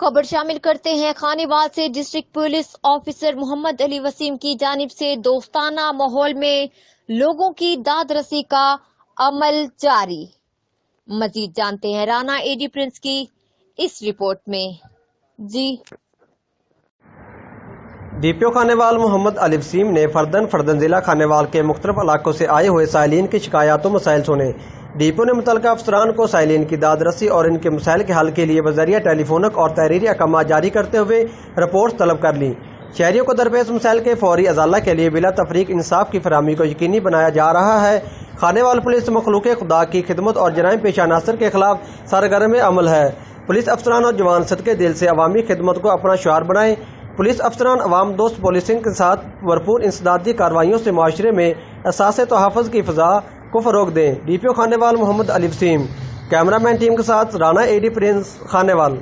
خبر شامل کرتے ہیں خانیوال سے۔ ڈسٹرکٹ پولیس آفیسر محمد علی وسیم کی جانب سے دوستانہ ماحول میں لوگوں کی داد رسی کا عمل جاری۔ مزید جانتے ہیں رانا اے ڈی پرنس کی اس رپورٹ میں۔ ڈی پی او خانیوال محمد علی وسیم نے فردن ضلع خانیوال کے مختلف علاقوں سے آئے ہوئے سائلین کی شکایات و مسائل سنے۔ ڈی پی او نے متعلقہ افسران کو سائلین کی داد رسی اور ان کے مسائل کے حل کے لیے بذریعہ ٹیلی فونک اور تحریری احکامات جاری کرتے ہوئے رپورٹ طلب کر لی۔ شہریوں کو درپیش مسائل کے فوری ازالہ کے لیے بلا تفریق انصاف کی فراہمی کو یقینی بنایا جا رہا ہے۔ خانیوال پولیس مخلوق خدا کی خدمت اور جرائم پیشہ عناصر کے خلاف سرگرم عمل ہے۔ پولیس افسران اور جوان صدقے دل سے عوامی خدمت کو اپنا شعار بنائیں۔ پولیس افسران عوام دوست پولیسنگ کے ساتھ بھرپور انسدادی کارروائیوں سے معاشرے میں احساس تحفظ کی فضا کو فروغ دیں۔ ڈی پی او خانیوال محمد علی وسیم۔ کیمرہ مین ٹیم کے ساتھ رانا اے ڈی پرنس، خانیوال۔